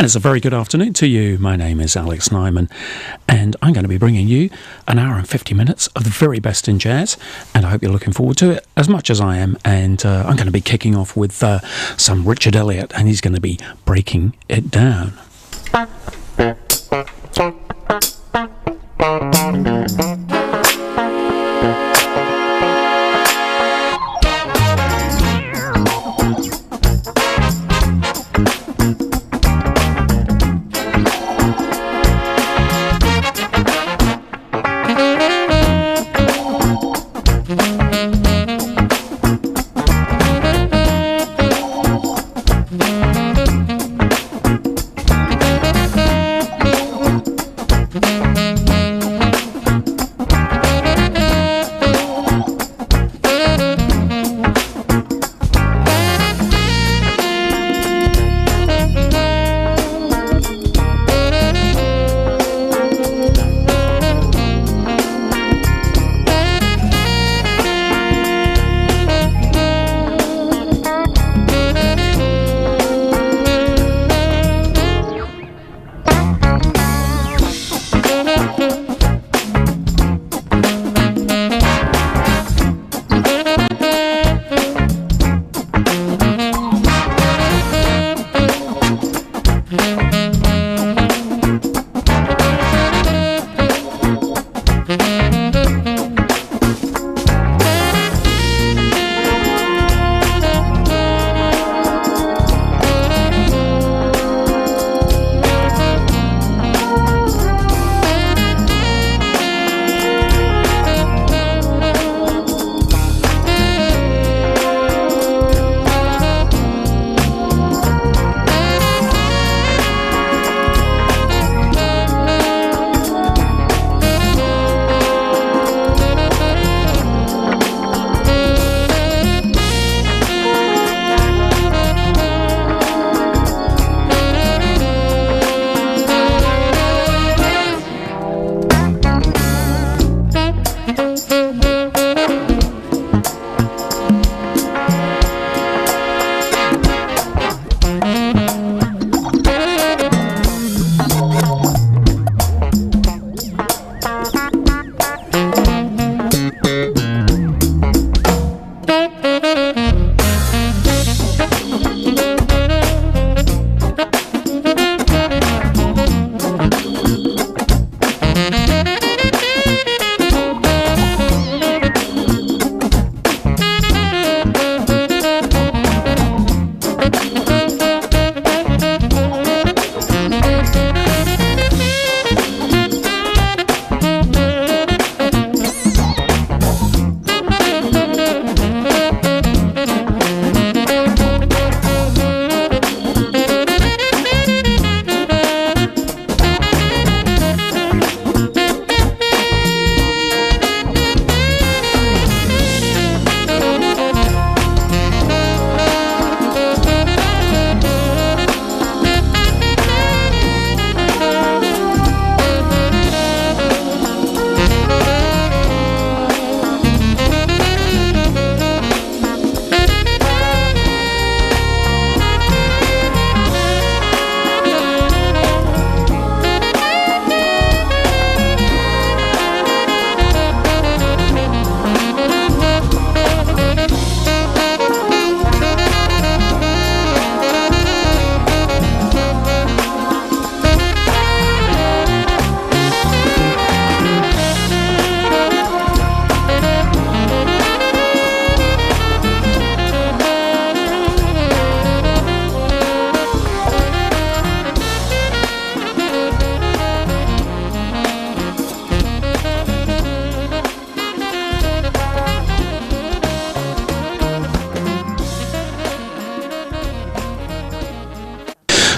And it's a very good afternoon to you. My name is Alex Nyman, and I'm going to be bringing you an hour and 50 minutes of the very best in jazz, and I hope you're looking forward to it as much as I am. And I'm going to be kicking off with some Richard Elliott, and he's going to be breaking it down.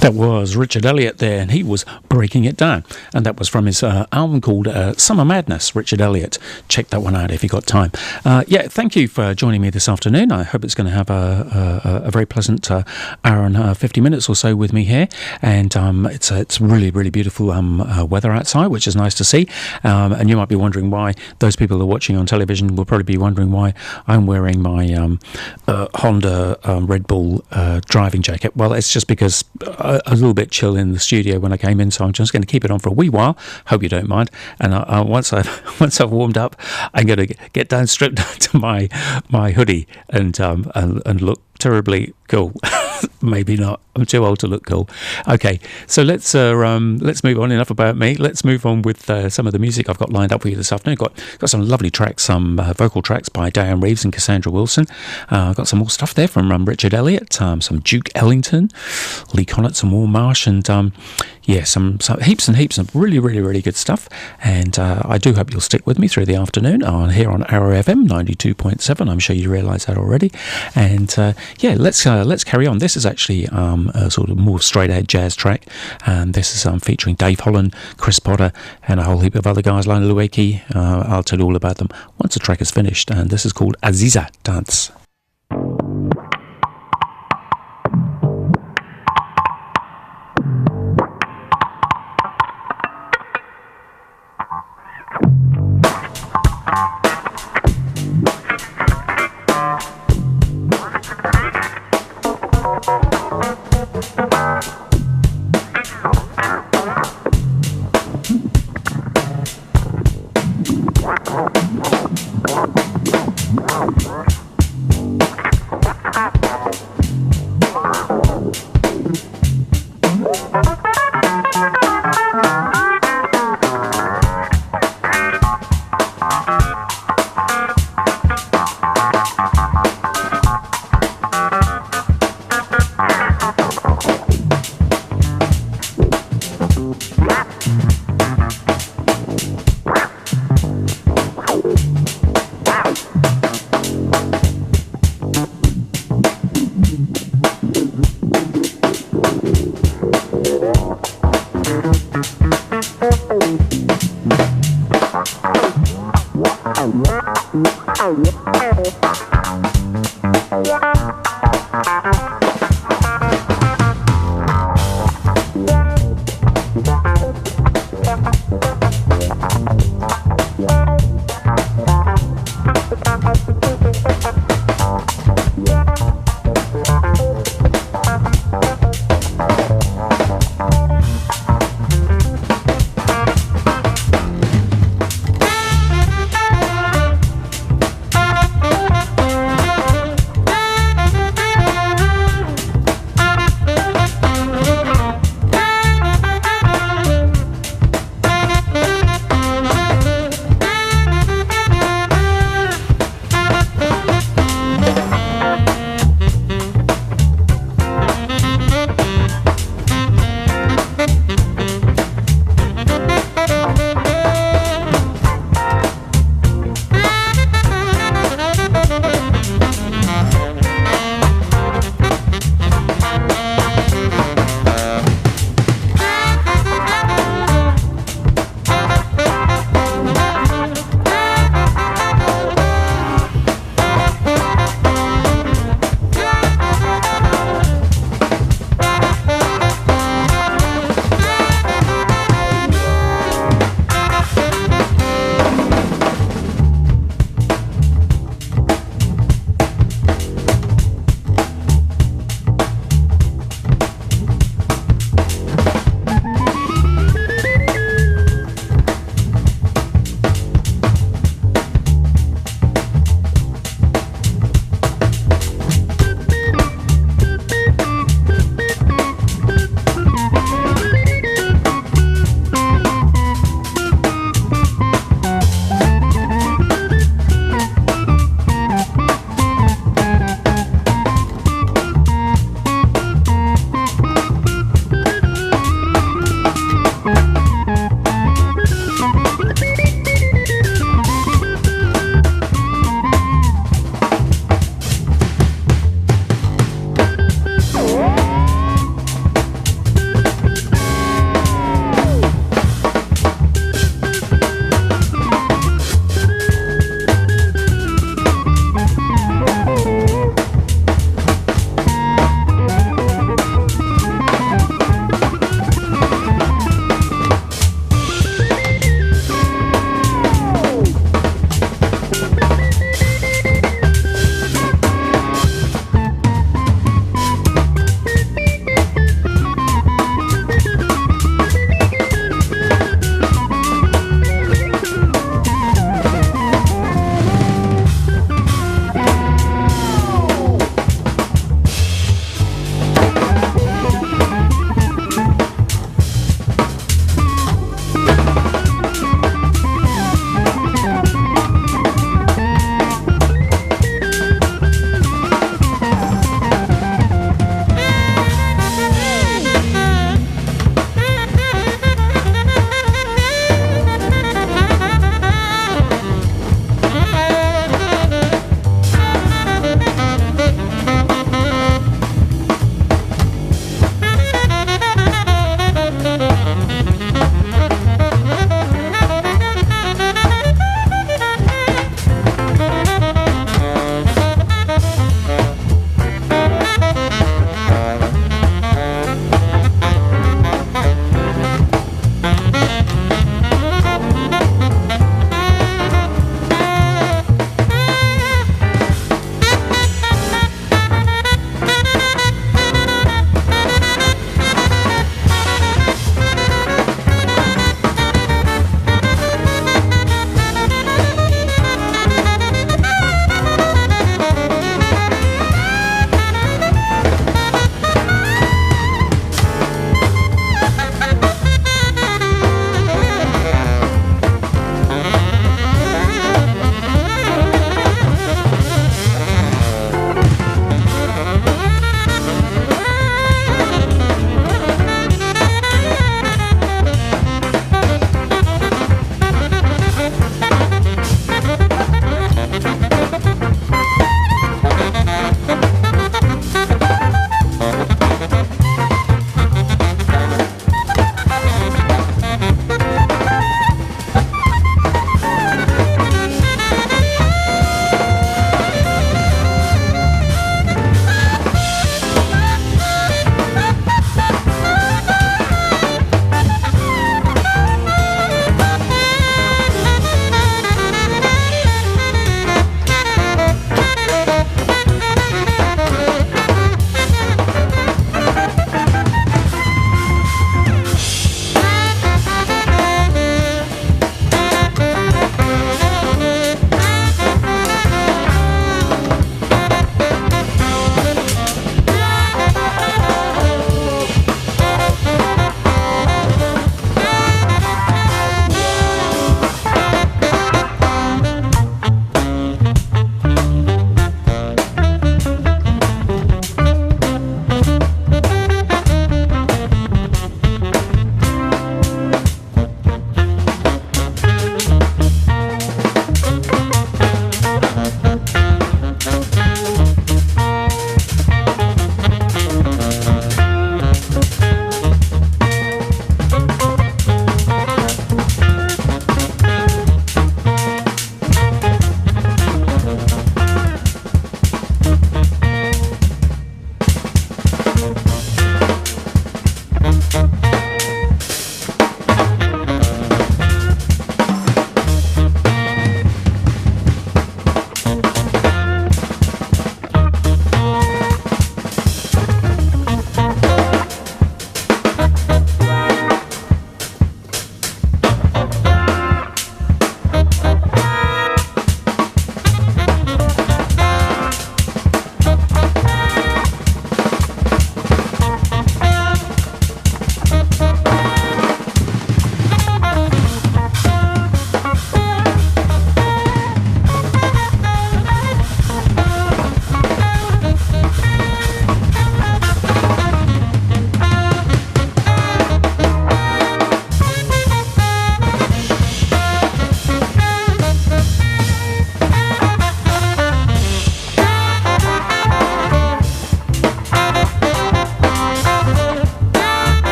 That was Richard Elliott there, and he was breaking it down. And that was from his album called Summer Madness, Richard Elliott. Check that one out if you've got time. Thank you for joining me this afternoon. I hope it's going to have a very pleasant hour and 50 minutes or so with me here. And it's really, really beautiful weather outside, which is nice to see. And you might be wondering why those people who are watching on television will probably be wondering why I'm wearing my Honda Red Bull driving jacket. Well, it's just because a little bit chill in the studio when I came in, so I'm just going to keep it on for a wee while. Hope you don't mind. And once I've warmed up, I'm going to get down straight to my hoodie and look terribly cool. Maybe not. I'm too old to look cool. Okay, so let's move on. Enough about me. Let's move on with some of the music I've got lined up for you this afternoon. Got some lovely tracks, some vocal tracks by Diane Reeves and Cassandra Wilson. I've got some more stuff there from Richard Elliott, some Duke Ellington, Lee Konitz, some Warren Marsh, and some heaps and heaps of really, really, really good stuff. And I do hope you'll stick with me through the afternoon here on Arrow FM 92.7. I'm sure you realise that already. And let's carry on. This is actually a sort of more straight ahead jazz track, and this is featuring Dave Holland, Chris Potter, and a whole heap of other guys, Lionel Lueki. I'll tell you all about them once the track is finished, and this is called Aziza Dance.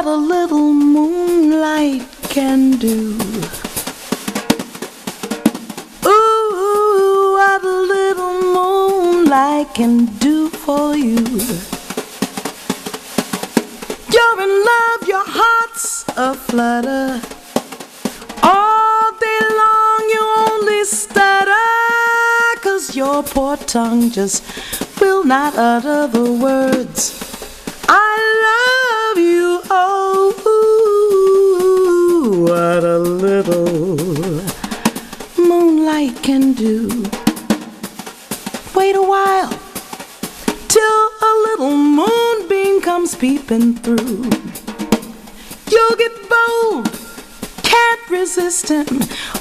what a little moonlight can do. Ooh, what a little moonlight can do for you. You're in love, your heart's aflutter. All day long you only stutter, 'cause your poor tongue just will not utter the words I love you. Oh, what a little moonlight can do. Wait a while till a little moonbeam comes peeping through. You'll get bold, can't resist him.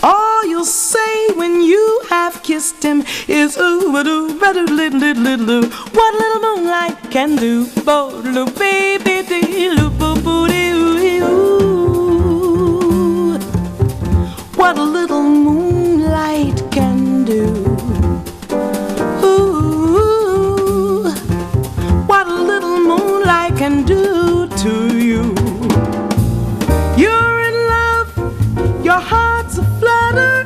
All you'll say when you have kissed him is ooh, ba-doo, ba-doo, little, what a little moonlight can do. Bo-doo, baby, dee-doo, boo-boo-dee-ooh. What a little moonlight can do. Ooh, what a little moonlight can do to you. You're in love, your heart's aflutter.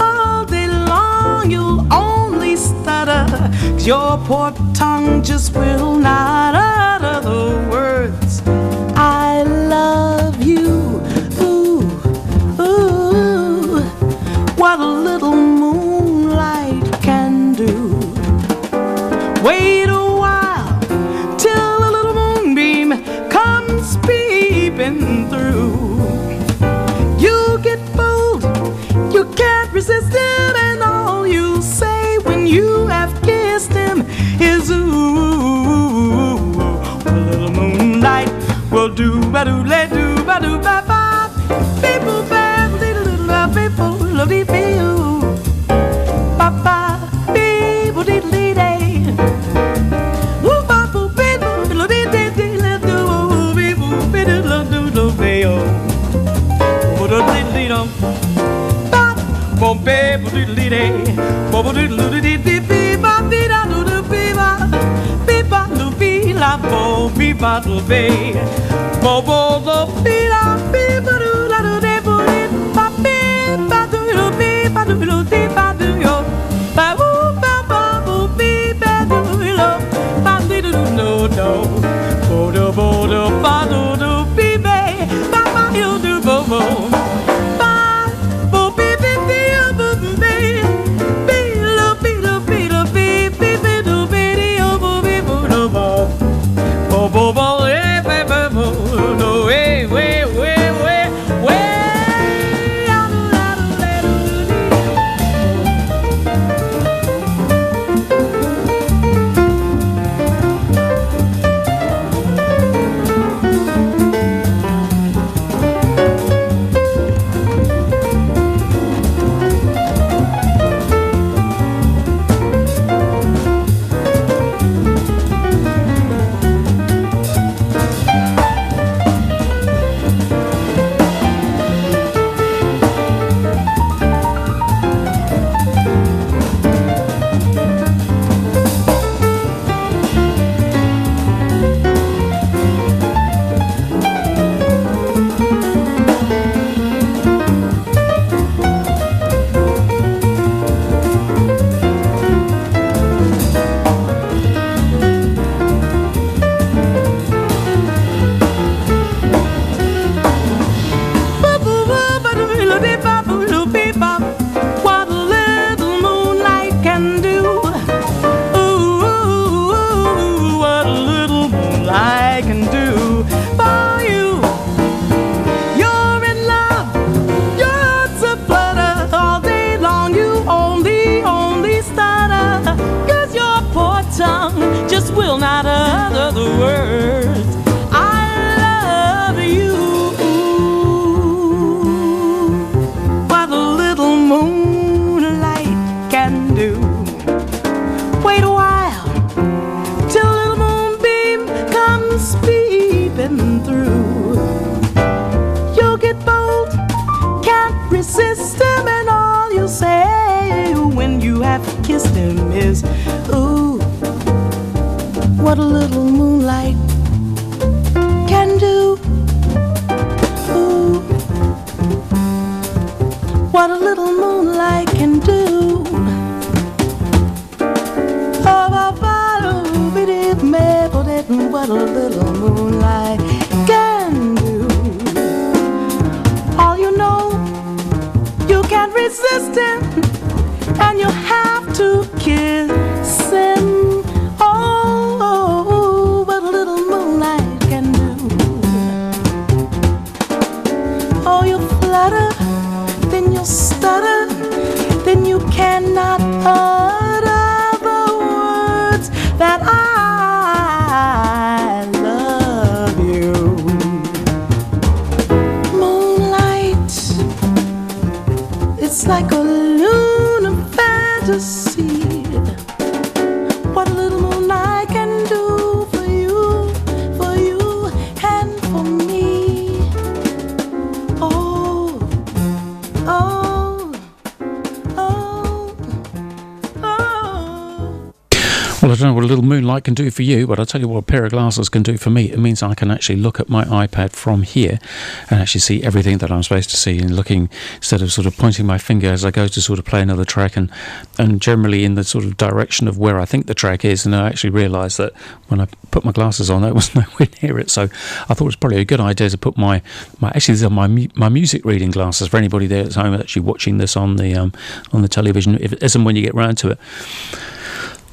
All day long you'll only stutter, 'cause your poor tongue just will not utter the words I love you. Ooh, ooh, what a little moonlight can do. Wait a while till a little moonbeam comes peeping through. You get bold, you can't resist him, and all you say when you have kissed him is ooh, a little moonlight will do, ba-doo, le-doo, ba-doo, ba-ba, people, ba-doo, people, lo-dee-dee-oo, ba-ba, people, dee-dee-dee. Ooh, ba-boo, people, lo-dee-dee-dee, le-doo, people, be-doo, lo-doo-lo-dee-oo. Bom bebo diddly day, bobo diddly dee dee dee, ba dee da do do be ba, be ba do be la bo, be ba do be, bobo do be la, be ba do la do de bo de, ba be ba do do be ba do do de ba do yo, ba woo ba ba bo be ba do lo, ba dee do no no, bo do ba do do be be, ba ba yo do bo bo. Will not utter the words I love you. What a little moonlight can do. Wait a while till a little moonbeam comes peeping through. You'll get bold, can't resist him, and all you'll say when you have kissed him is ooh, what a little moonlight can do. utter the words that I love you. Moonlight, it's like a lunar fantasy. What a little moonlight can do for you and for me. Oh, oh, oh, oh. Well, I don't know what a little moonlight can do for you, but I'll tell you what a pair of glasses can do for me. It means I can actually look at my iPad from here and actually see everything that I'm supposed to see, and looking, instead of sort of pointing my finger as I go to sort of play another track, and generally in the sort of direction of where I think the track is. And I actually realised that when I put my glasses on, that was nowhere near it. So I thought it was probably a good idea to put my actually, these are my music reading glasses for anybody there at home actually watching this on the television, if as and when you get round to it.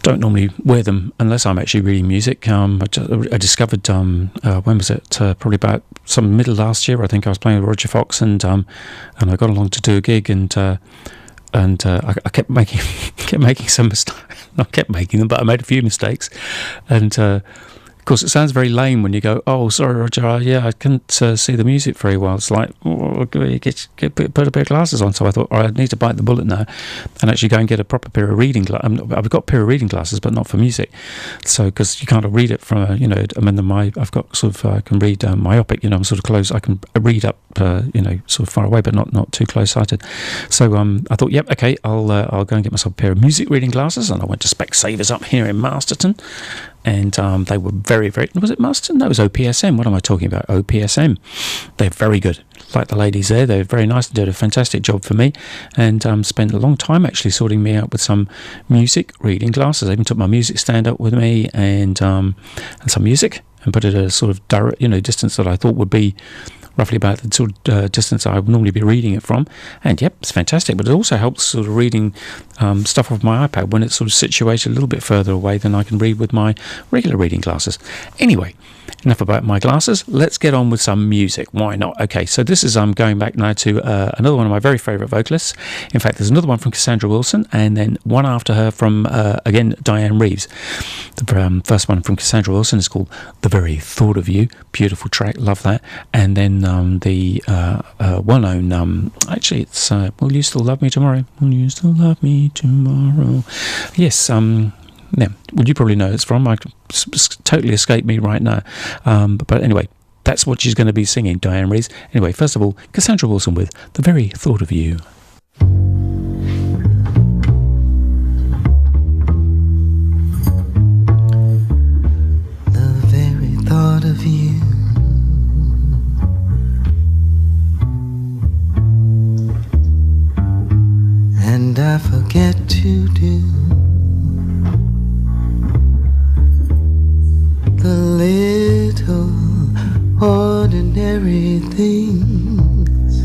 Don't normally wear them unless I'm actually reading music. I discovered, when was it? Probably about some middle last year. I think I was playing with Roger Fox, and I got along to do a gig, and I kept making some mistakes. I kept making them, but I made a few mistakes, and. Of course, it sounds very lame when you go, "Oh, sorry, Roger, I couldn't see the music very well." It's like, put a pair of glasses on. So I thought, I need to bite the bullet now and actually go and get a proper pair of reading glasses. I've got a pair of reading glasses, but not for music. So, because you can't read it from, I've got sort of, I can read myopic, I'm sort of close. I can read up, sort of far away, but not too close-sighted. So I thought, yep, okay, I'll go and get myself a pair of music reading glasses. And I went to Specsavers up here in Masterton. And they were very, very... Was it Masterton? No, it was OPSM. What am I talking about? OPSM. They're very good. Like the ladies there, they're very nice. They did a fantastic job for me, and spent a long time actually sorting me out with some music reading glasses. I even took my music stand up with me and some music, and put it at a sort of direct, distance that I thought would be roughly about the sort of distance I would normally be reading it from. And yep, it's fantastic, but it also helps sort of reading stuff off my iPad when it's sort of situated a little bit further away than I can read with my regular reading glasses. Anyway, enough about my glasses. Let's get on with some music. Why not? Okay, so this is going back now to another one of my very favourite vocalists. In fact, there's another one from Cassandra Wilson, and then one after her from, again, Diane Reeves. The first one from Cassandra Wilson is called The Very Thought of You. Beautiful track, love that. And then the well-known, actually, it's Will You Still Love Me Tomorrow? Will You Still Love Me Tomorrow? Yes, yeah, well, you probably know it's from. I totally escaped me right now. But anyway, that's what she's going to be singing, Diane Reeves. Anyway, first of all, Cassandra Wilson with The Very Thought of You. The very thought of you and I forget to do the little ordinary things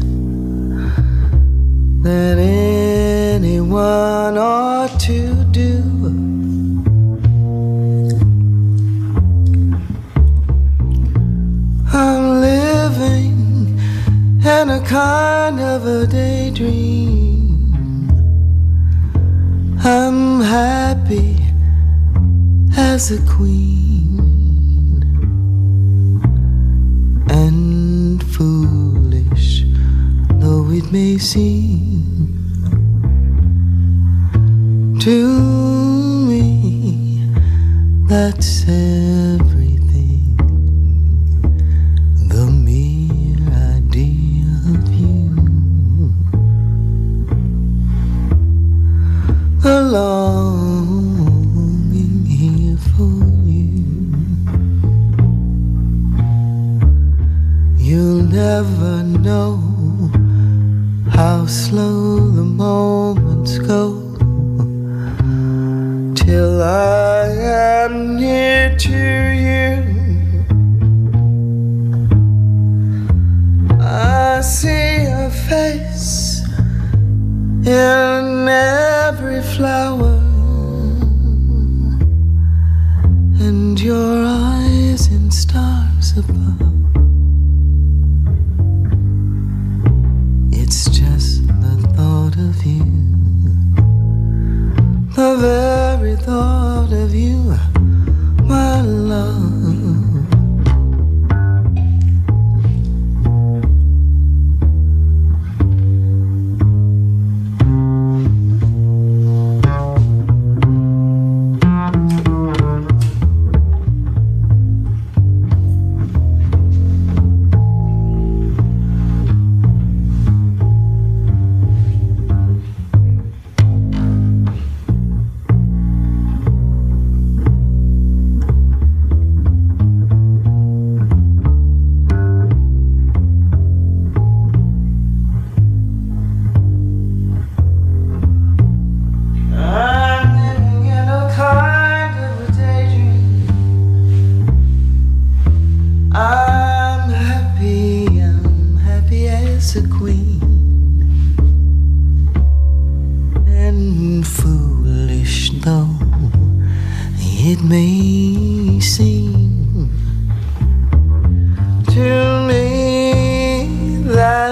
that anyone ought to do. I'm living in a kind of a daydream. I'm happy as a queen and foolish though it may seem to me. That's everything. The mere idea of you, the longing here for you. You'll never know how slow the moments go till I am near to you. I see a face in every flower, and your eyes in stars above. It's just the thought of you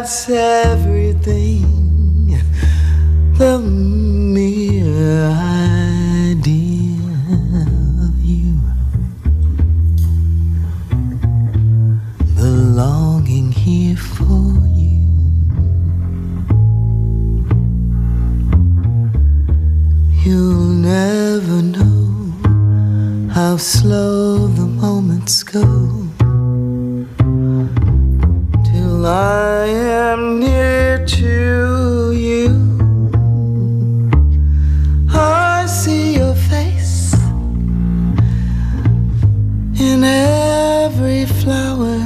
that's everything. The mere idea of you, the longing here for you. You'll never know how slow the moments go till I am near to you. I see your face in every flower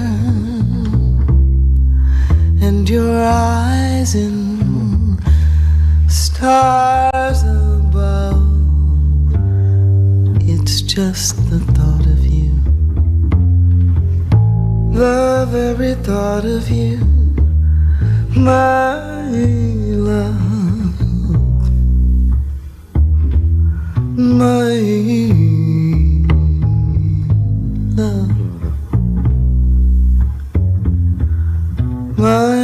and your eyes in stars above. It's just the thought of you, the very thought of you, my love, my love, my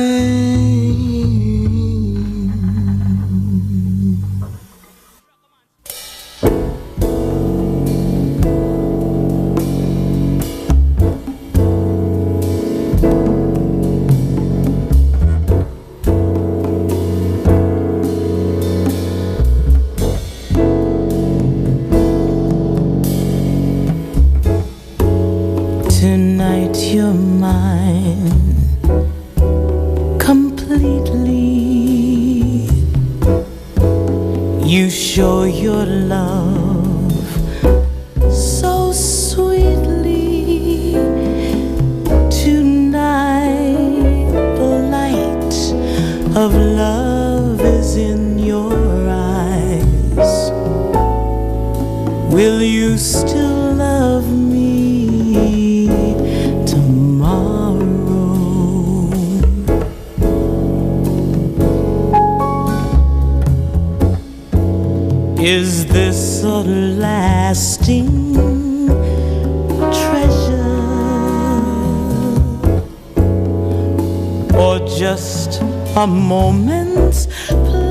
Tonight you're mine completely. You show your love so sweetly. Tonight the light of love is in your eyes. Will you still love me tomorrow? Is this a lasting treasure or just a moment's pleasure?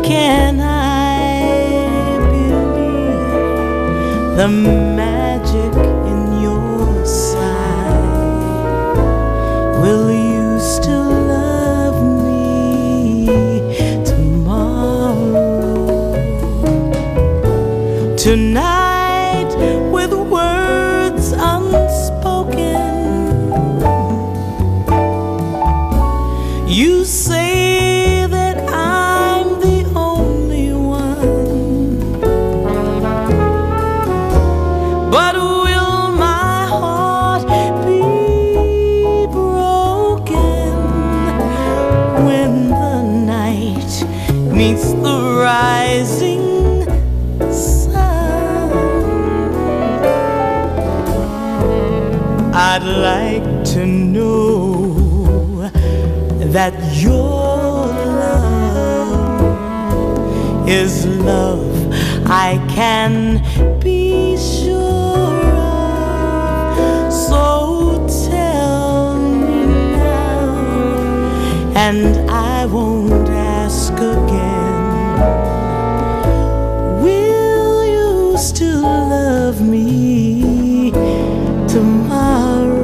Can I believe the magic in your sight? Will you still love me tomorrow? Tonight, with words unspoken, you say that I'm the only one. But will my heart be broken when the night meets the rising sun? I'd like to know that your love is love I can be sure of. So tell me now, and I won't ask again. Will you still love me tomorrow?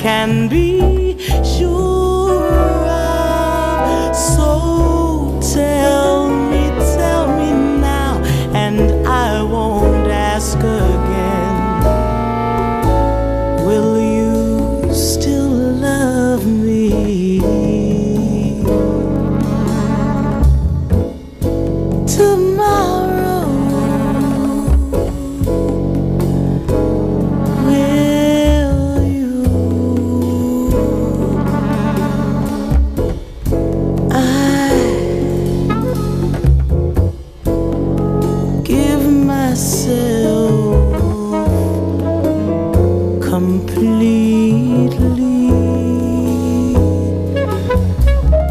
can be sure of. So tell me now, and I won't ask again. Will you still love me tomorrow? Will you? I give myself completely.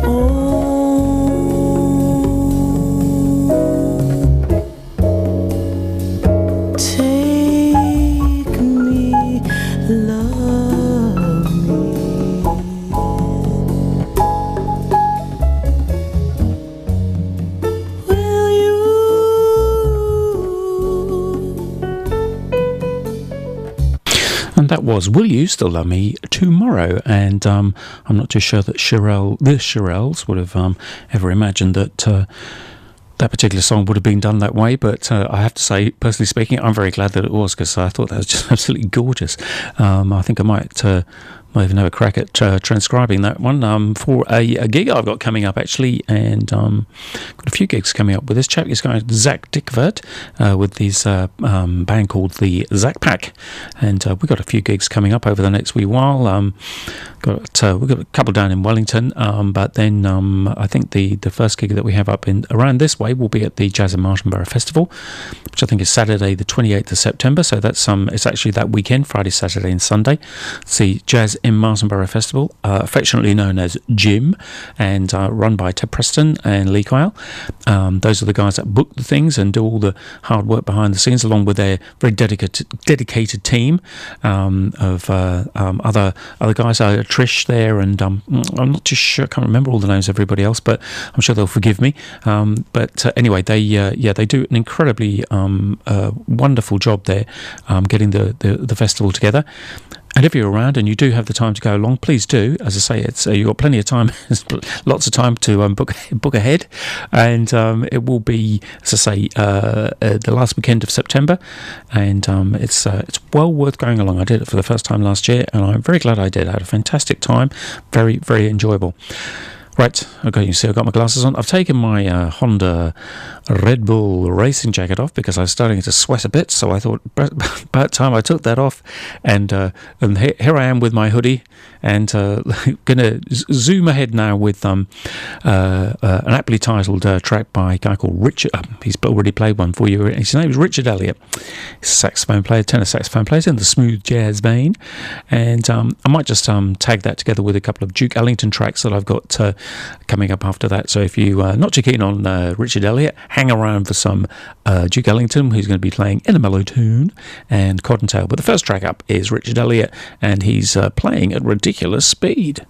Oh, take me, love me. Will you? And that was Will You Still Love Me Tomorrow. And I'm not too sure that the Shirelles would have ever imagined that that particular song would have been done that way, but I have to say, personally speaking, I'm very glad that it was, because I thought that was just absolutely gorgeous. I think I might even have a crack at transcribing that one for a gig I've got coming up, actually, and got a few gigs coming up with this chap. He's going Zach Dickvert with his band called the Zach Pack, and we've got a few gigs coming up over the next wee while. We've got a couple down in Wellington, but then I think the first gig that we have up in around this way will be at the Jazz in Martinborough Festival, which I think is Saturday the 28th of September. So that's it's actually that weekend, Friday, Saturday and Sunday. It's the Jazz in Martinborough Festival, affectionately known as Jim, and run by Ted Preston and Lee Kyle. Those are the guys that book the things and do all the hard work behind the scenes, along with their very dedicated team of other guys. Trish there, and I'm not too sure, I can't remember all the names of everybody else, but I'm sure they'll forgive me. But anyway, they do an incredibly wonderful job there, getting the festival together. And if you're around and you do have the time to go along, please do. As I say, you've got plenty of time, lots of time to book ahead. And it will be, as I say, the last weekend of September. And it's well worth going along. I did it for the first time last year, and I'm very glad I did. I had a fantastic time, very, very enjoyable. Right, okay, you see I've got my glasses on. I've taken my Honda Red Bull racing jacket off because I was starting to sweat a bit, so I thought about time I took that off, and here I am with my hoodie, and going to zoom ahead now with an aptly titled track by a guy called Richard. He's already played one for you. His name is Richard Elliott. He's a saxophone player, tenor saxophone player, in the smooth jazz vein, and I might just tag that together with a couple of Duke Ellington tracks that I've got coming up after that. So if you are not too keen on Richard Elliott, hang around for some Duke Ellington, who's going to be playing in a mellow tune, and Cottontail. But the first track up is Richard Elliott, and he's playing at ridiculous speed.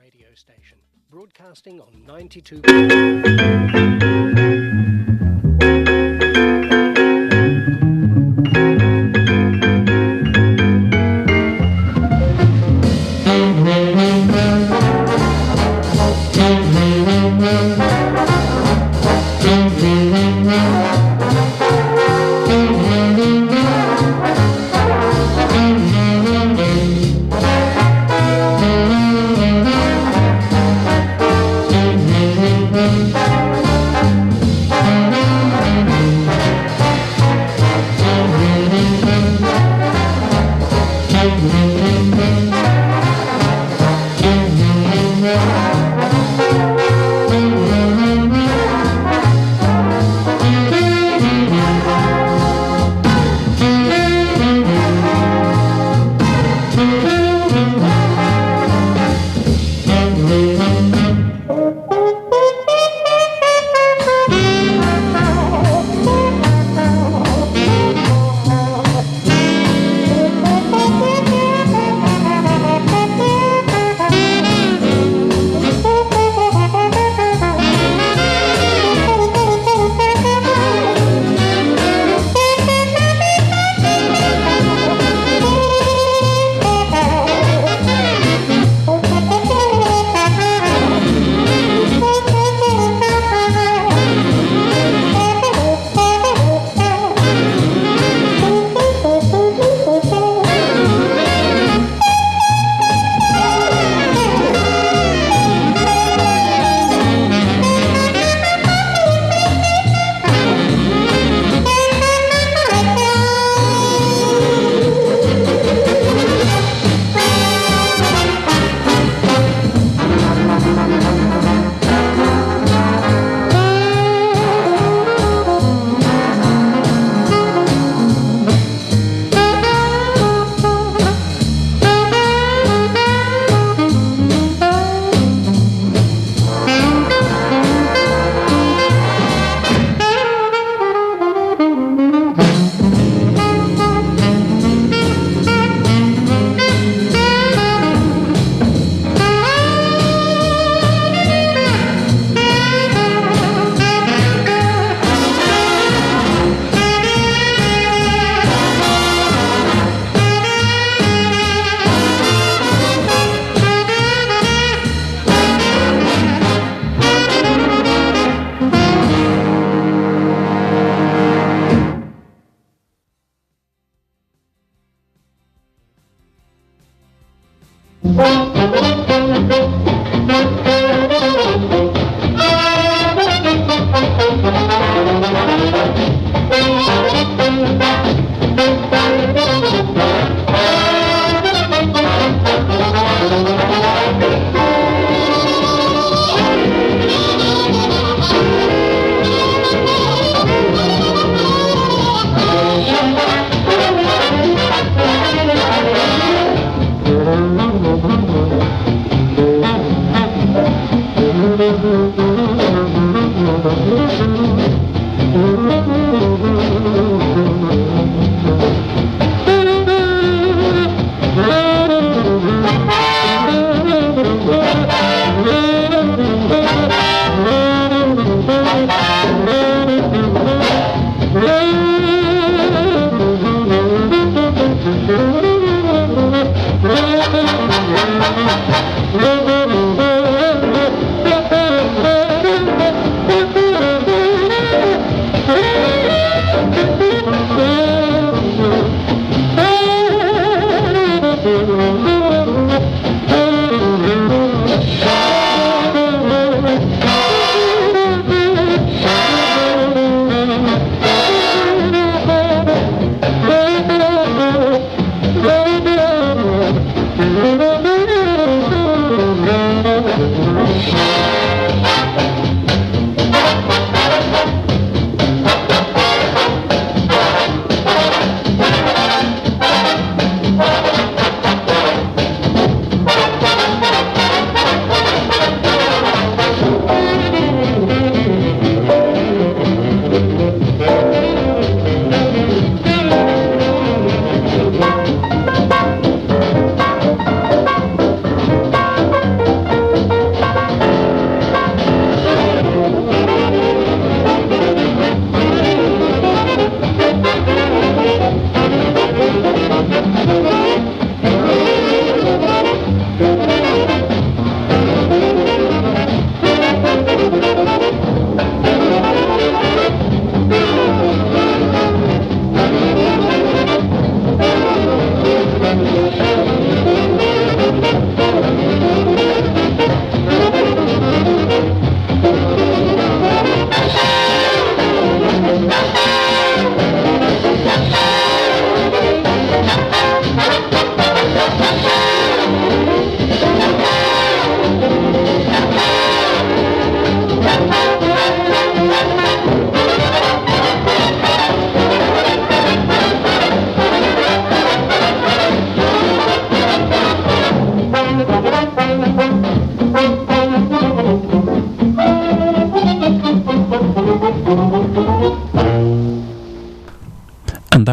radio station, broadcasting on 92.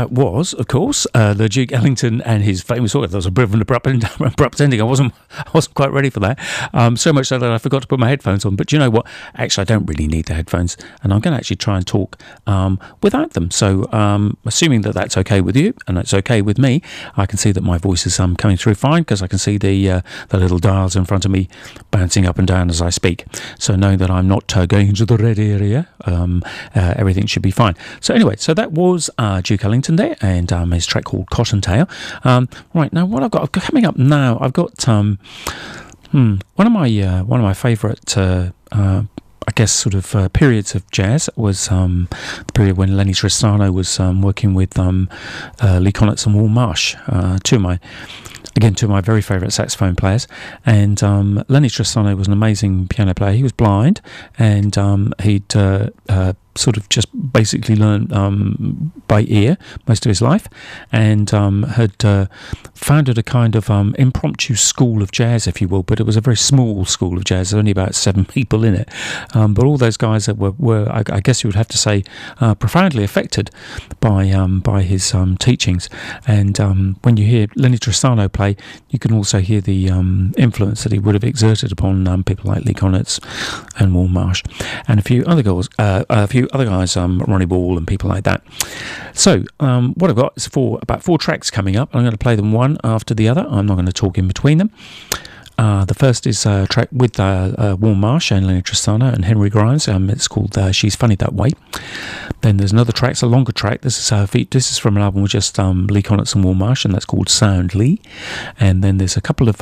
that was, of course, the Duke Ellington and his famous organ. That was a bit of an abrupt ending. I wasn't quite ready for that. So much so that I forgot to put my headphones on. But you know what? Actually, I don't really need the headphones, and I'm going to actually try and talk without them. So, assuming that that's okay with you and that's okay with me, I can see that my voice is coming through fine because I can see the little dials in front of me bouncing up and down as I speak. So, knowing that I'm not going into the red area, everything should be fine. So, anyway, so that was Duke Ellington there, and his track called Cottontail. Right, now what I've got coming up now, I've got one of my favourite I guess sort of periods of jazz was the period when Lenny Tristano was working with Lee Konitz and Wal Marsh, two of my very favourite saxophone players. And Lenny Tristano was an amazing piano player. He was blind, and he'd sort of just basically learned by ear most of his life, and had founded a kind of impromptu school of jazz, if you will, but it was a very small school of jazz. There's only about 7 people in it, but all those guys that were I guess you would have to say profoundly affected by his teachings. And when you hear Lenny Tristano play, you can also hear the influence that he would have exerted upon people like Lee Konitz and Wal Marsh and a few other guys, Ronnie Ball and people like that. So what I've got is about four tracks coming up. I'm going to play them one after the other. I'm not going to talk in between them. The first is a track with Wal Marsh and Lenny Tristano and Henry Grimes. It's called She's Funny That Way. Then there's another track, it's a longer track. This is from an album with just Lee Konitz and Wal Marsh, and that's called Sound Lee. And then there's a couple of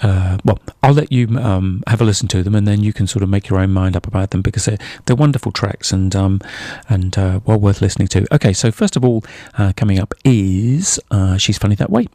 I'll let you have a listen to them, and then you can sort of make your own mind up about them, because they're wonderful tracks and well worth listening to. Okay, so first of all, coming up is She's Funny That Way.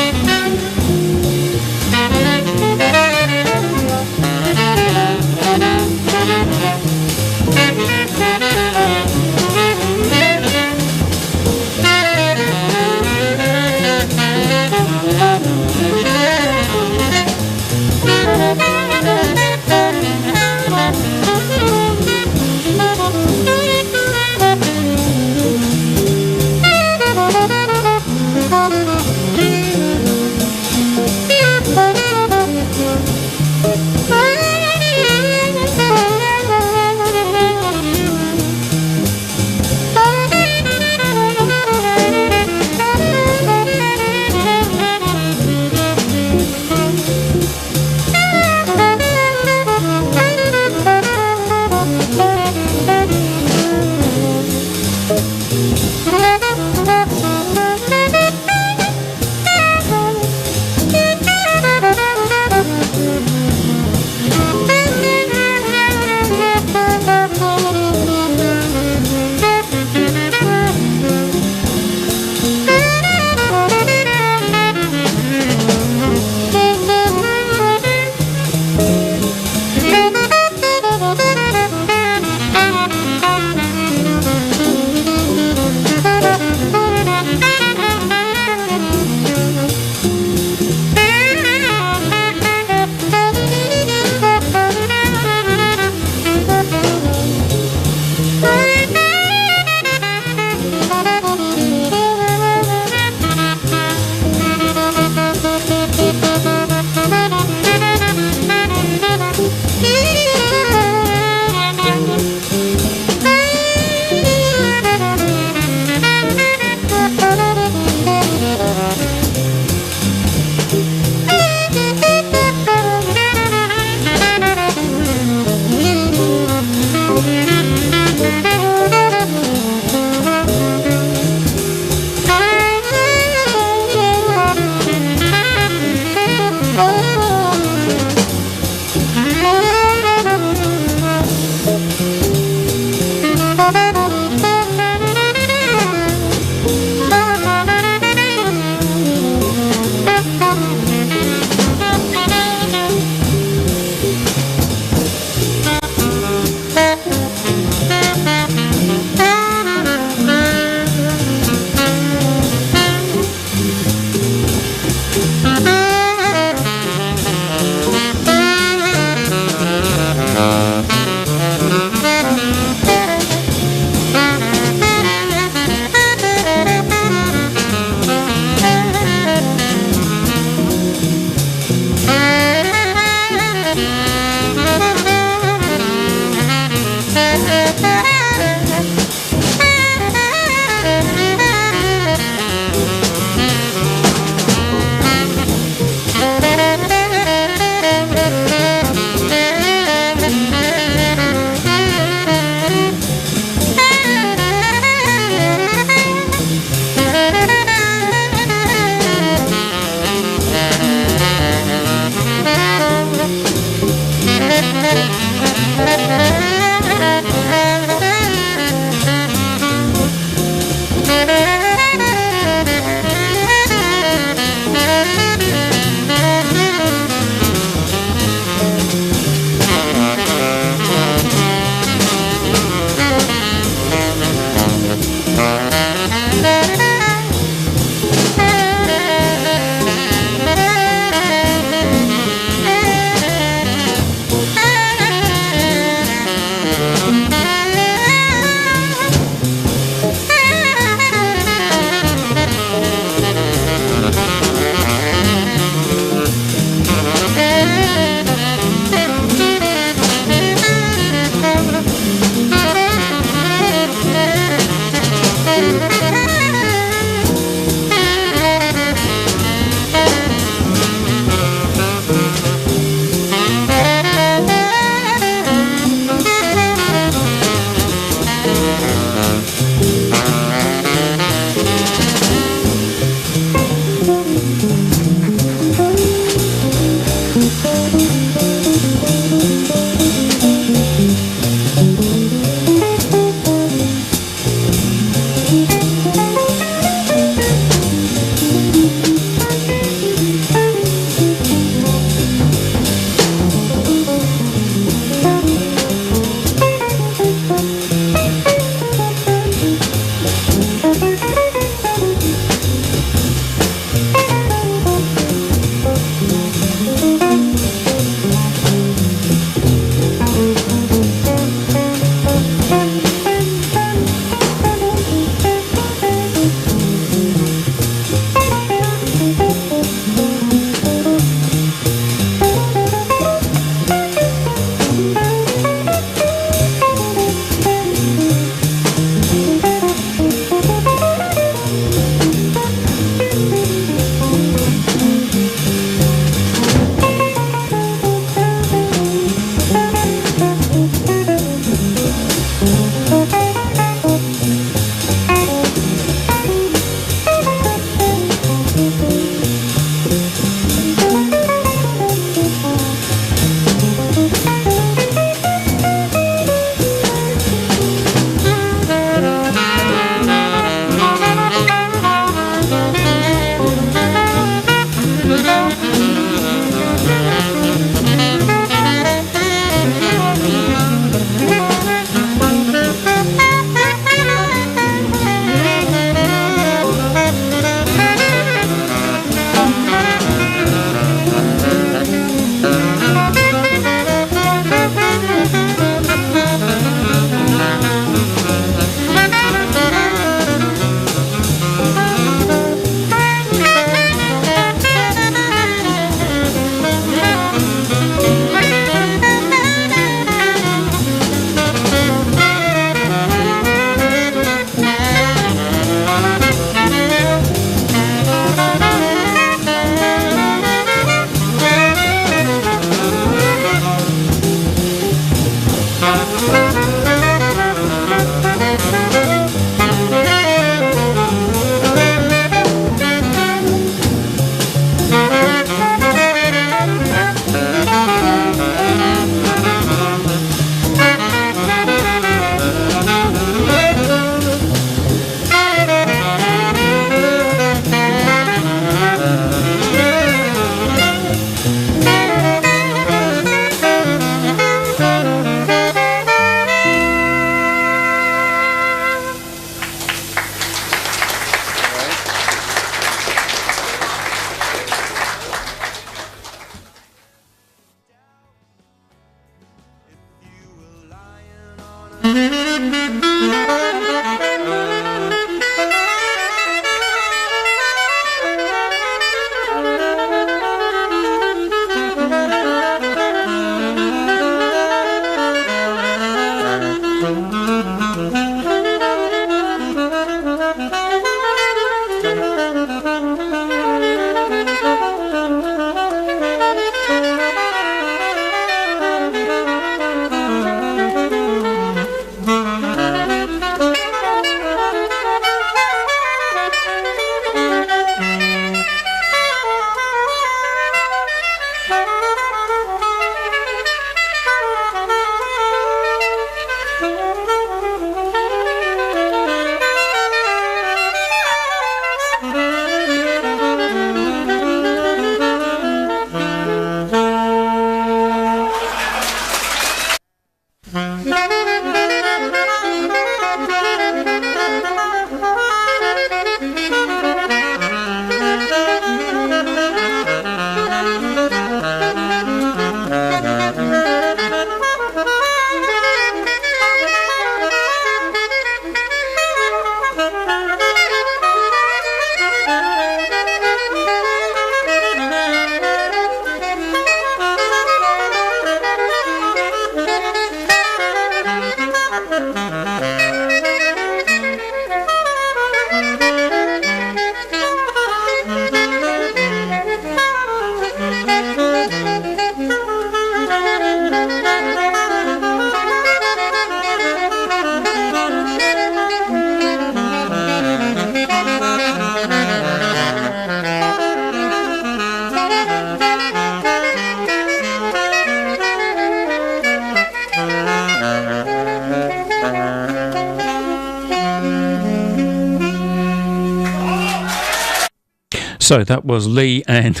So that was Lee, and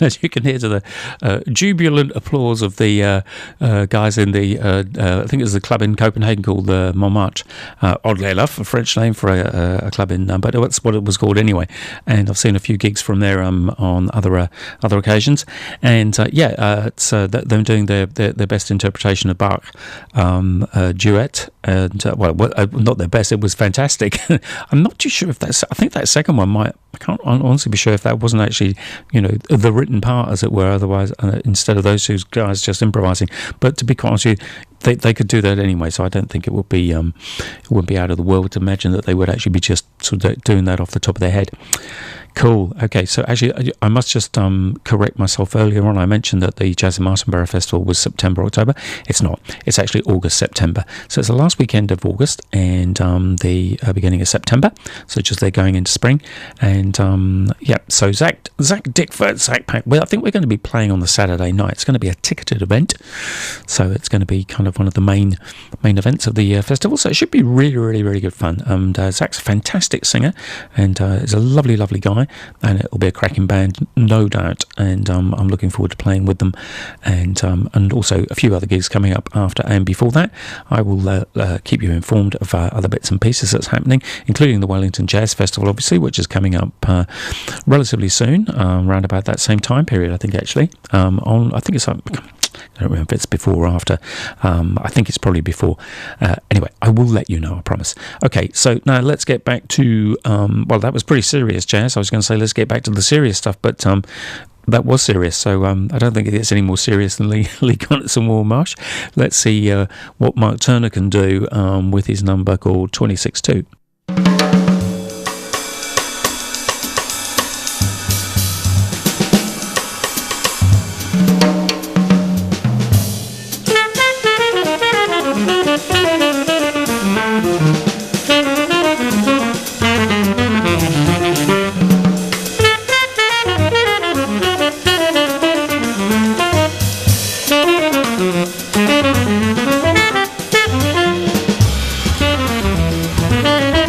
as you can hear to the jubilant applause of the guys in the, I think it was the club in Copenhagen called the Montmartre, oddly enough, a French name for a club in, but that's what it was called anyway. And I've seen a few gigs from there on other occasions, and it's them doing their best interpretation of Bach duet, and not their best. It was fantastic. I'm not too sure if that's. I think that second one might. I can't honestly be sure if that wasn't actually, the written part, as it were. Otherwise, instead of those two guys just improvising. But to be quite honest with you, they could do that anyway. So I don't think it would be it wouldn't be out of the world to imagine that they would actually be just sort of doing that off the top of their head. Cool. Okay, so actually, I must just correct myself. Earlier on, I mentioned that the Jazz in Martinborough Festival was September, October. It's not. It's actually August, September. So it's the last weekend of August and the beginning of September. So just they're going into spring. And, so Zach Dickford, Zach Pack. Well, I think we're going to be playing on the Saturday night. It's going to be a ticketed event. So it's going to be kind of one of the main events of the festival. So it should be really, really, really good fun. And Zach's a fantastic singer and is a lovely, lovely guy. And it'll be a cracking band, no doubt, and I'm looking forward to playing with them, and also a few other gigs coming up after and before that. I will keep you informed of other bits and pieces that's happening, including the Wellington Jazz Festival, obviously, which is coming up relatively soon, around about that same time period, I think, actually. I think it's I don't remember if it's before or after. I think it's probably before. Anyway, I will let you know, I promise. Okay, so now let's get back to, that was pretty serious jazz. I was going to say let's get back to the serious stuff, but that was serious. So I don't think it gets any more serious than Lee Konitz and Warren Marsh. Let's see what Mark Turner can do with his number called 26-2. Thank you.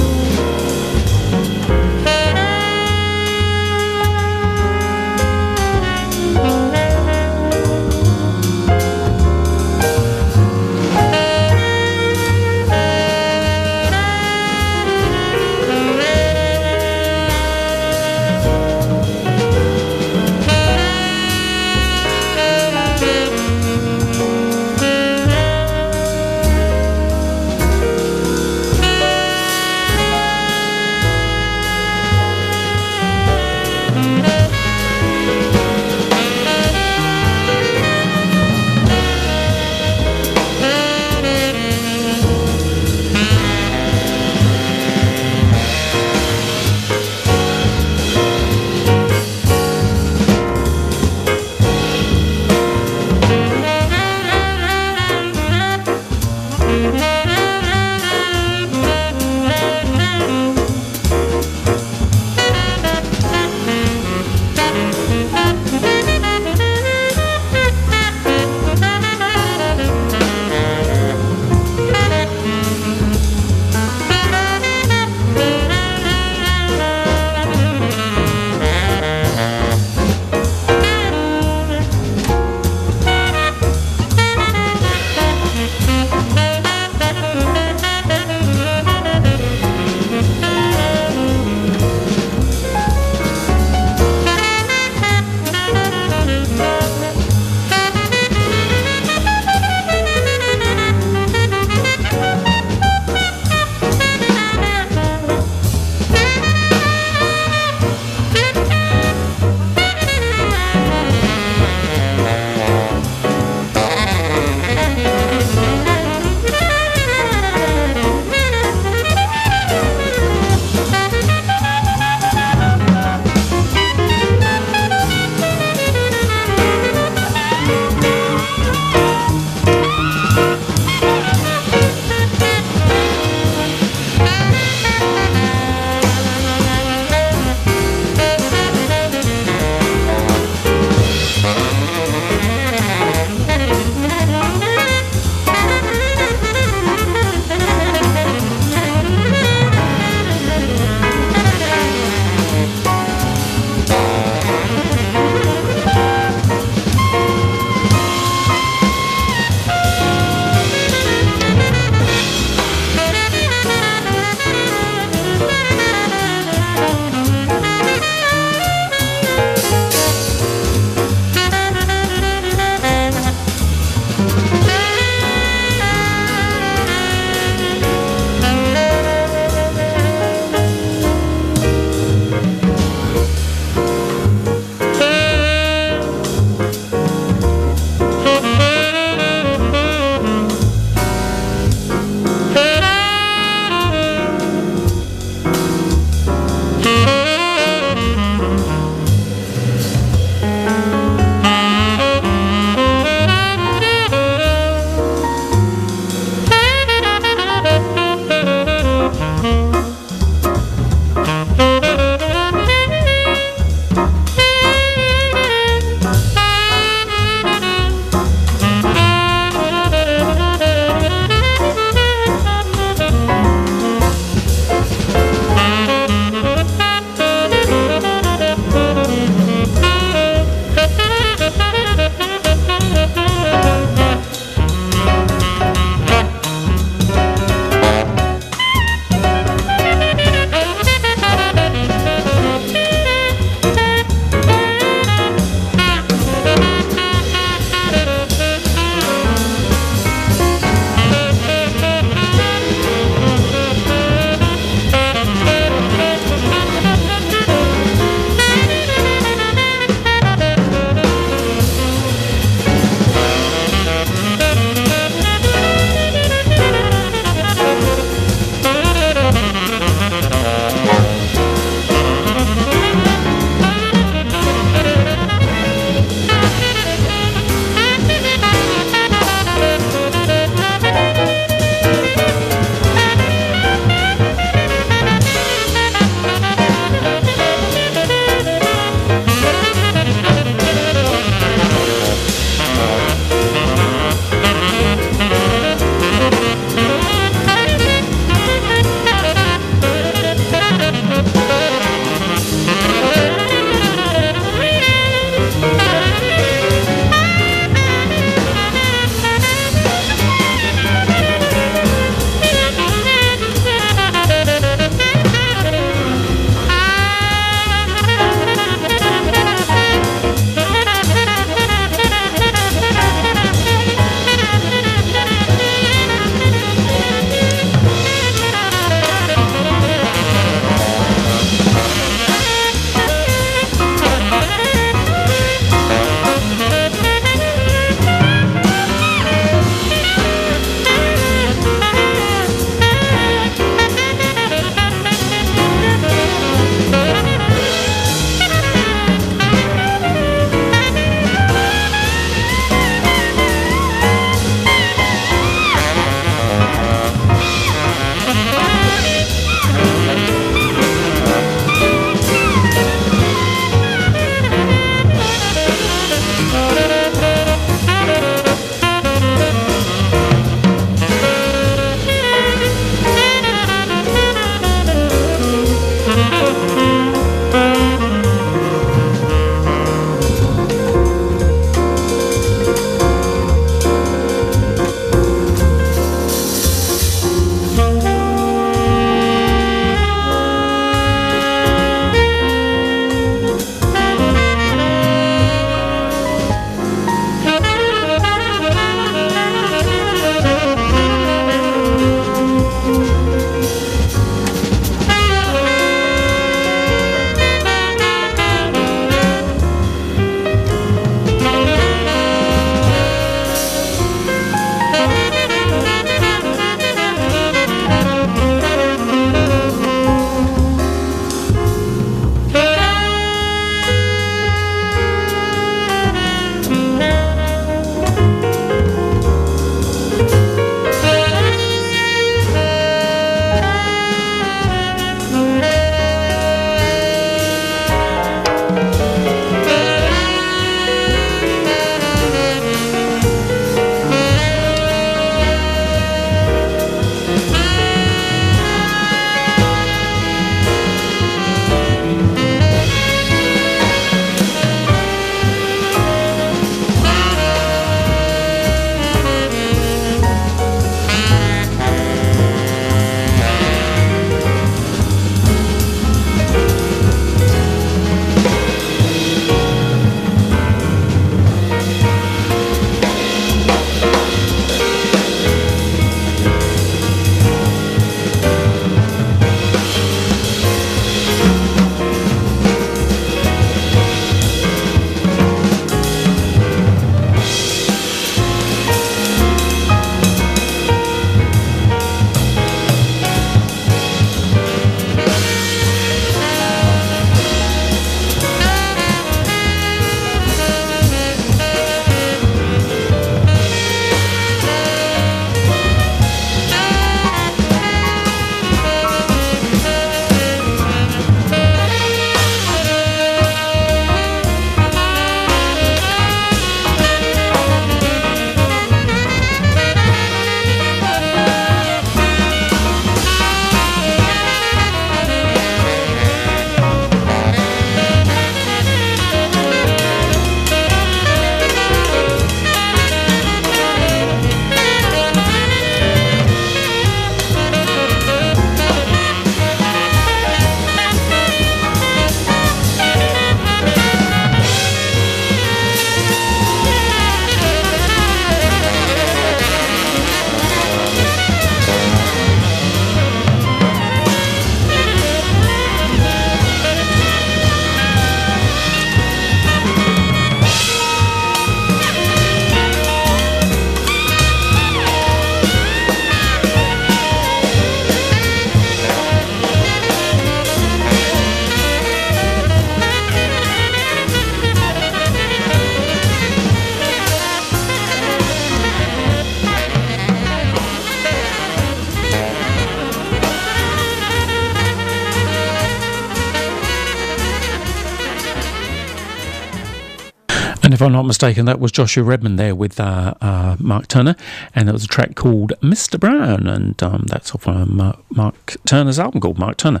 And if I'm not mistaken, that was Joshua Redman there with Mark Turner, and it was a track called Mr. Brown, and that's off Mark Turner's album called Mark Turner.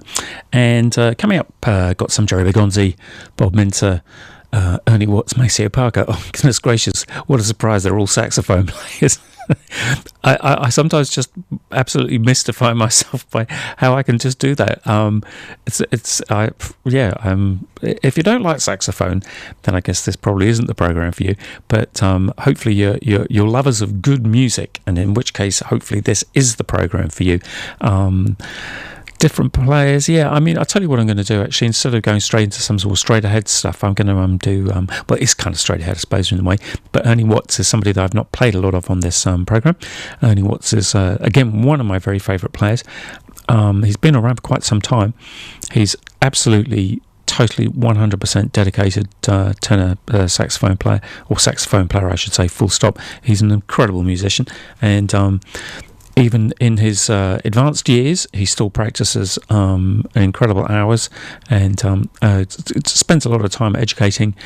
And coming up, got some Jerry Begonzi, Bob Minter, Ernie Watts, Maceo Parker. Oh, goodness gracious, what a surprise, they're all saxophone players. I sometimes just absolutely mystify myself by how I can just do that. If you don't like saxophone, then I guess this probably isn't the program for you. But hopefully you're lovers of good music, and in which case, hopefully this is the program for you. Different players, yeah. I mean, I'll tell you what I'm going to do, actually. Instead of going straight into some sort of straight ahead stuff, I'm going to do, well, it's kind of straight ahead, I suppose, in a way. But Ernie Watts is somebody that I've not played a lot of on this program. Ernie Watts is, again, one of my very favourite players. He's been around for quite some time. He's absolutely, totally 100% dedicated tenor saxophone player, or saxophone player, I should say, full stop. He's an incredible musician, and even in his advanced years, he still practices incredible hours, and spends a lot of time educating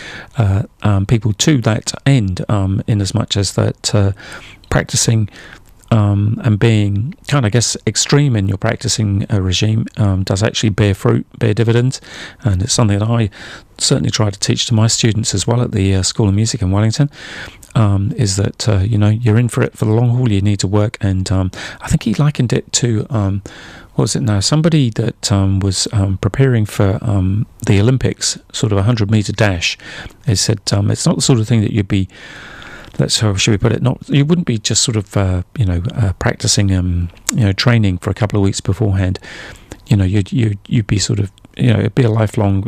people to that end, in as much as that practicing and being kind of, I guess, extreme in your practicing regime does actually bear fruit, bear dividends, and it's something that I certainly try to teach to my students as well at the School of Music in Wellington. Is that you're in for it for the long haul. You need to work, and I think he likened it to what was it now? Somebody that was preparing for the Olympics, sort of a 100-meter dash. He said it's not the sort of thing that you'd be. That's how should we put it? Not you wouldn't be just sort of practicing training for a couple of weeks beforehand. You'd be sort of. It'd be a lifelong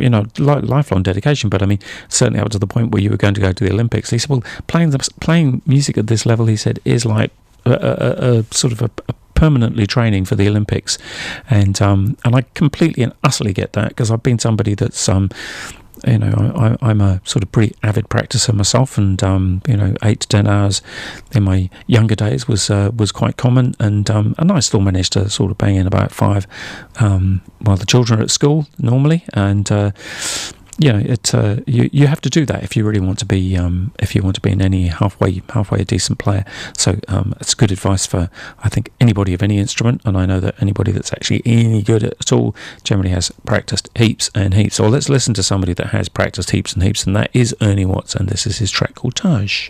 dedication. But I mean, certainly up to the point where you were going to go to the Olympics. He said, well, playing music at this level, he said, is like a sort of a permanently training for the Olympics. And I completely and utterly get that, because I've been somebody that's I'm a sort of pretty avid practicer myself, and 8 to 10 hours in my younger days was quite common, and I still managed to sort of bang in about 5 while the children are at school normally, and you have to do that if you really want to be in any halfway a decent player. So it's good advice for, I think, anybody of any instrument, and I know that anybody that's actually any good at all generally has practiced heaps and heaps. So let's listen to somebody that has practiced heaps and heaps, and that is Ernie Watts, and this is his track called Taj.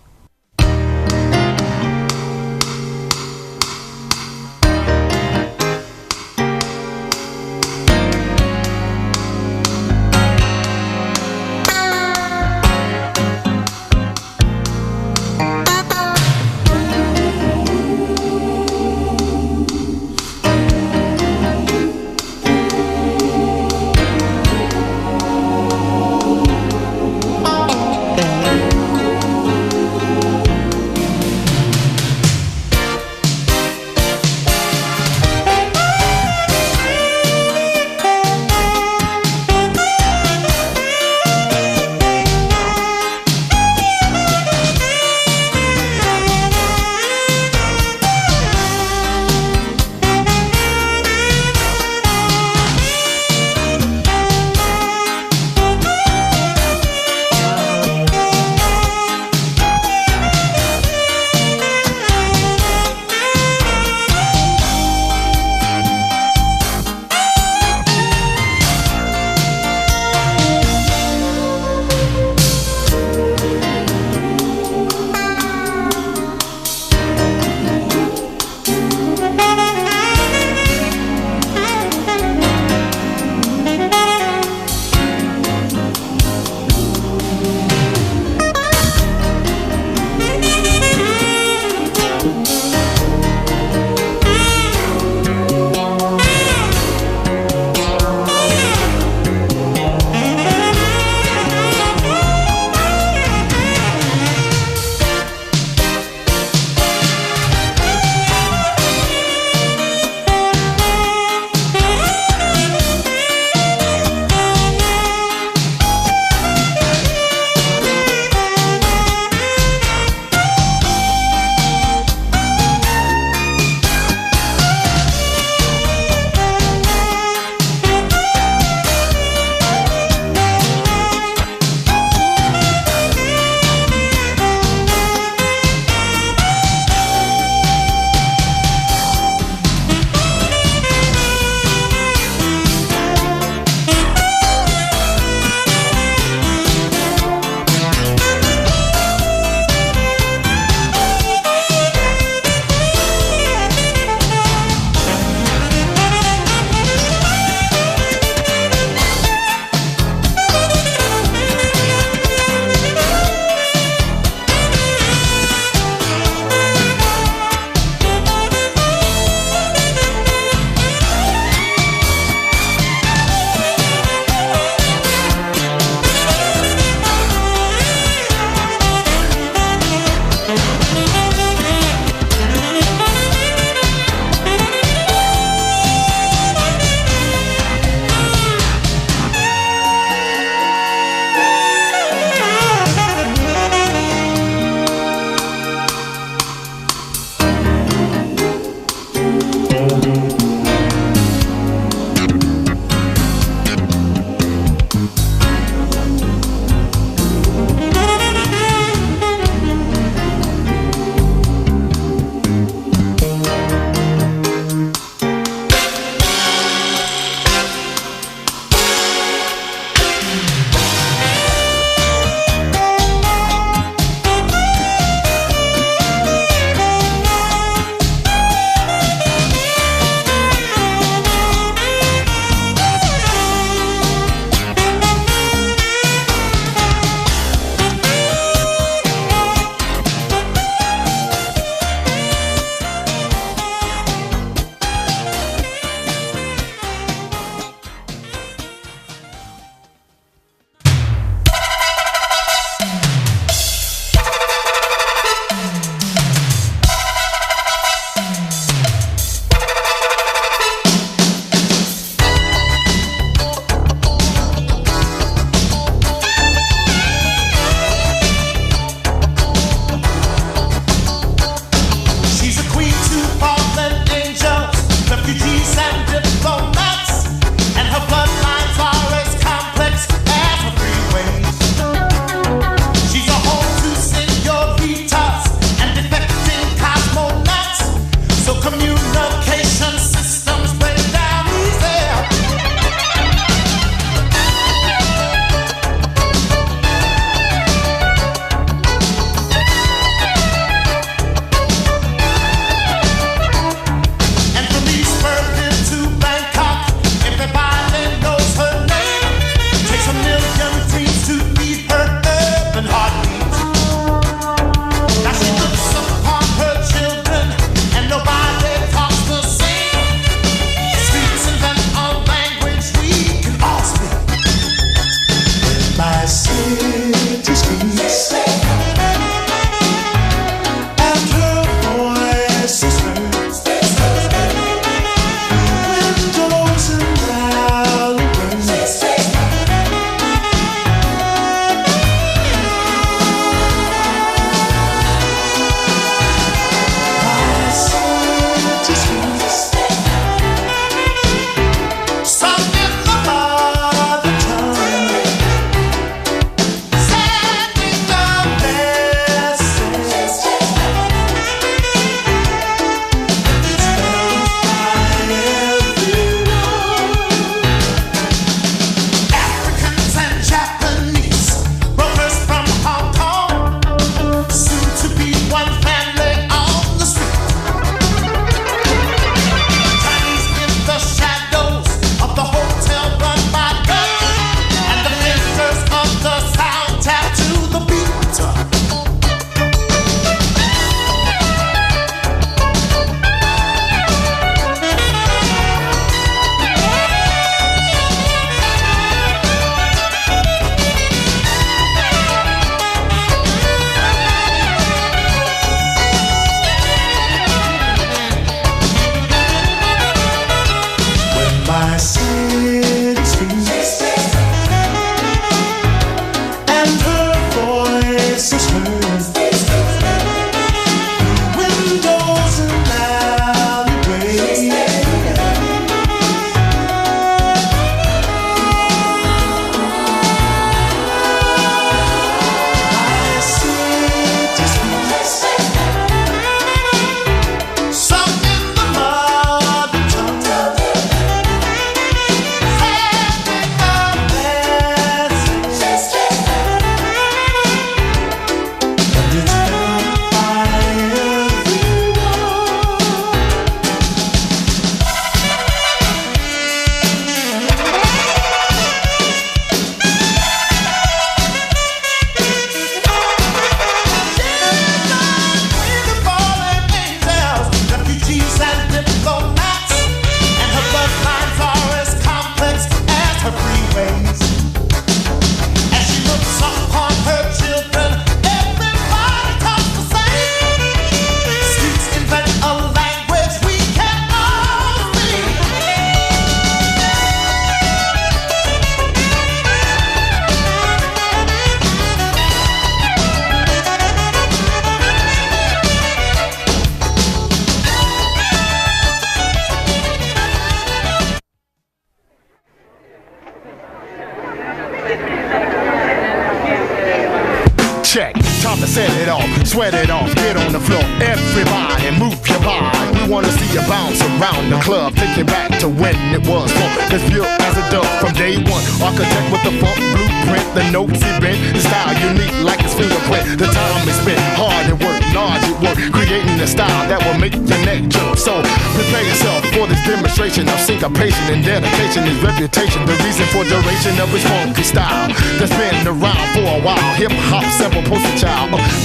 check. Time to set it off, sweat it off, get on the floor. Everybody move your body. We wanna see you bounce around the club. Take you back to when it was fun. As pure as a dove from day one. Architect with the funk blueprint, the notes he bent, the style unique like his fingerprint. The time he spent, hard at work, large at work, creating a style that will make your neck jerk. So prepare yourself for this demonstration of syncopation and dedication. His reputation, the reason for duration of his funky style that's been around for a while. Hip hop sample poster child.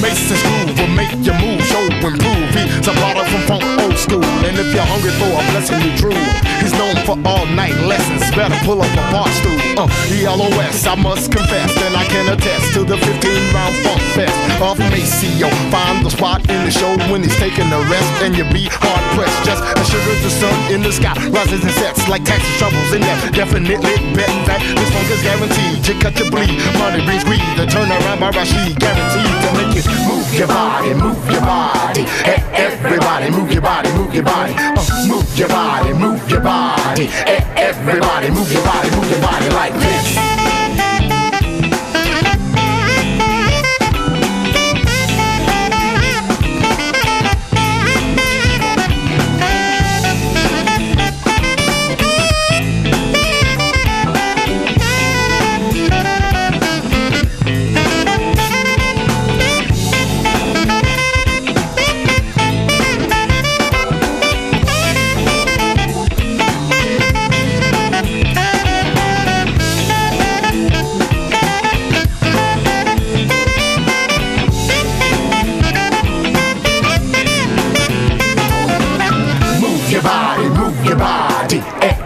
Mason's groove will make you move, show improve. He's a product from funk old school. And if you're hungry for a blessing, you true. He's known for all night lessons. Better pull up a bar stool. ELOS, I must confess, and I can attest to the 15-round funk fest of Maceo. Find the spot in the show when he's taking a rest, and you be hard pressed. Just as sure as the sun in the sky rises and sets like taxi troubles in that. Definitely bet that this funk is guaranteed to cut your bleed. Money brings greed. The turnaround by Rashid guaranteed to make it move your body, move your body. Hey, everybody, move your body, move your body. Move your body, move your body. Hey, everybody, move your body like this.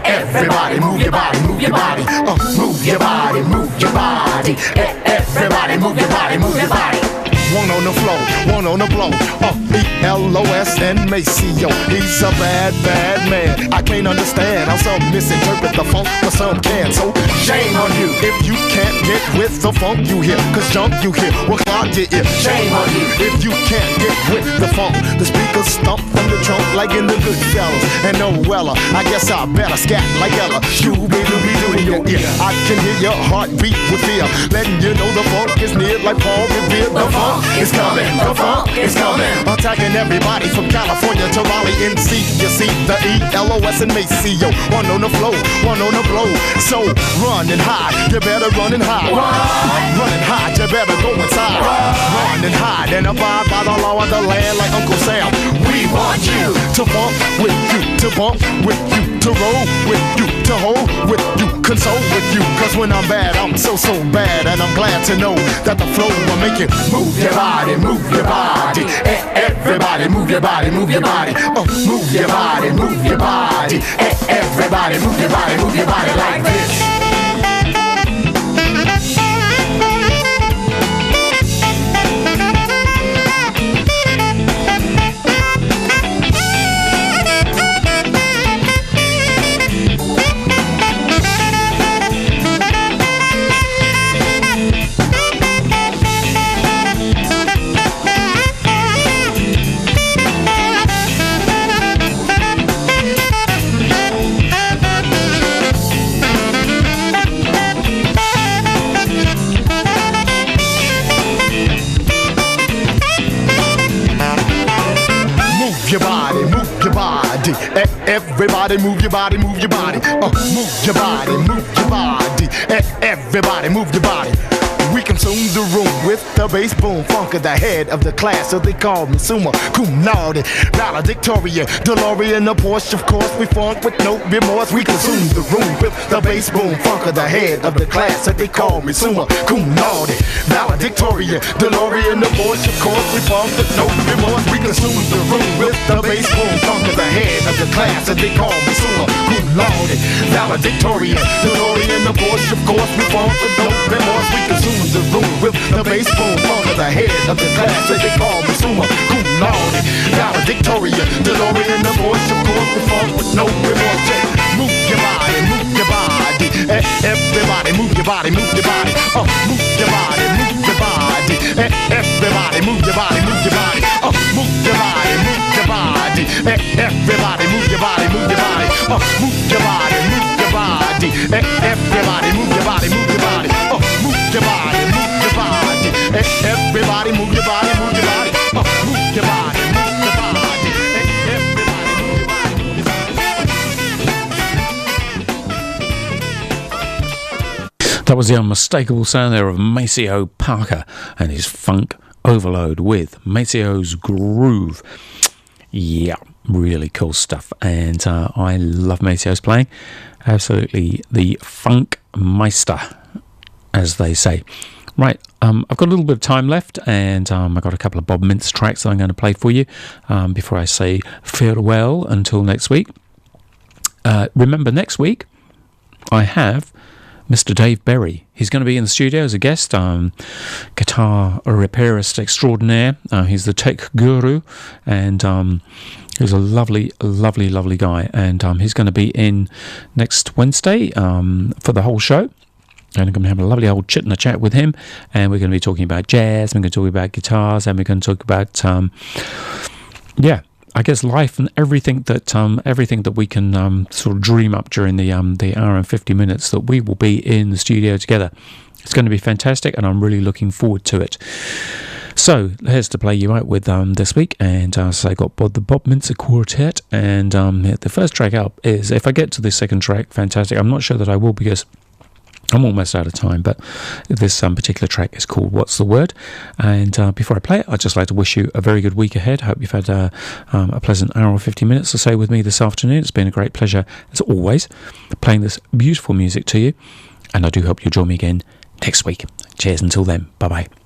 Everybody move your body, move your body. Move your body, move your body. Everybody move your body, move your body. One on the floor, one on the blow. ELOS and Maceo. He's a bad, bad man. I can't understand how some misinterpret the funk, but some can. So shame on you if you can't get with the funk you hear. Cause junk you hear will clog your ear. Shame on you if you can't get with the funk. The speakers stomp from the trunk like in the Goodfellas. And no Weller, I guess I better scat like Ella. Scooby-Dooby-Doo in your ear. I can hear your heartbeat with fear, letting you know the funk is near like Paul Revere. The funk is coming, the funk is coming. Attacking everybody from California to Raleigh, NC. You see the ELOS and Maceo. One on the floor, one on the blow. So run and hide, you better run and hide. Run and hide, you better go inside. Run and hide and abide by the law of the land like Uncle Sam. We want you to funk with you, to bump with you, to roll with you, to hold with you, console with you. Cause when I'm bad, I'm so bad. And I'm glad to know that the flow will make it move your body, move your body. Everybody move your body, move your body. Move your body, move your body. Everybody move your body like this. Everybody move your body, move your body. Move your body, move your body. Everybody move your body. We consume the room with the bass boom funk of the head of the class, so they call me summa cum laude, valedictorian, DeLorean, a Porsche, of course. We funk with no remorse. We consume the room with the bass boom funk of the head of the class, so they call me summa cum laude, valedictorian, DeLorean, a Porsche, of course. We funk with no remorse. We consume the room with the bass boom funk of the head of the class, so they call me summa cum laude, valedictorian, DeLorean, a Porsche, of course. We funk with no remorse. We consume the room with the bass boom funk of the head of the class, so they call me summa cum laude, valedictorian, DeLorean, the voice, of course. We funk with no remorse. Move your body, move your body. Everybody move your body, move your body. Move your body, move your body. Everybody move your body, move your body. Move your body, move your body. Everybody move your body, move your body. Move your body, move your body. Everybody move your body, move your body. Move your body, move your body. Everybody That was the unmistakable sound there of Maceo Parker and his funk overload with Maceo's Groove. Yeah, really cool stuff. And I love Maceo's playing. Absolutely the funk meister, as they say. Right, I've got a little bit of time left, and I've got a couple of Bob Mintz tracks that I'm going to play for you before I say farewell until next week. Remember, next week I have Mr. Dave Berry. He's going to be in the studio as a guest, guitar repairist extraordinaire. He's the tech guru, and he's a lovely, lovely, lovely guy. And he's going to be in next Wednesday for the whole show. And I'm going to have a lovely old chit and a chat with him. And we're going to be talking about jazz, we're going to talk about guitars, and we're going to talk about, I guess life and everything that we can sort of dream up during the hour and 50 minutes that we will be in the studio together. It's going to be fantastic, and I'm really looking forward to it. So here's to play you out with this week, and so I got the Bob Mintz Quartet, and the first track up is, if I get to the second track, fantastic. I'm not sure that I will, because I'm almost out of time, but this particular track is called What's the Word? And before I play it, I'd just like to wish you a very good week ahead. I hope you've had a pleasant hour or 50 minutes or so with me this afternoon. It's been a great pleasure, as always, playing this beautiful music to you. And I do hope you'll join me again next week. Cheers until then. Bye-bye.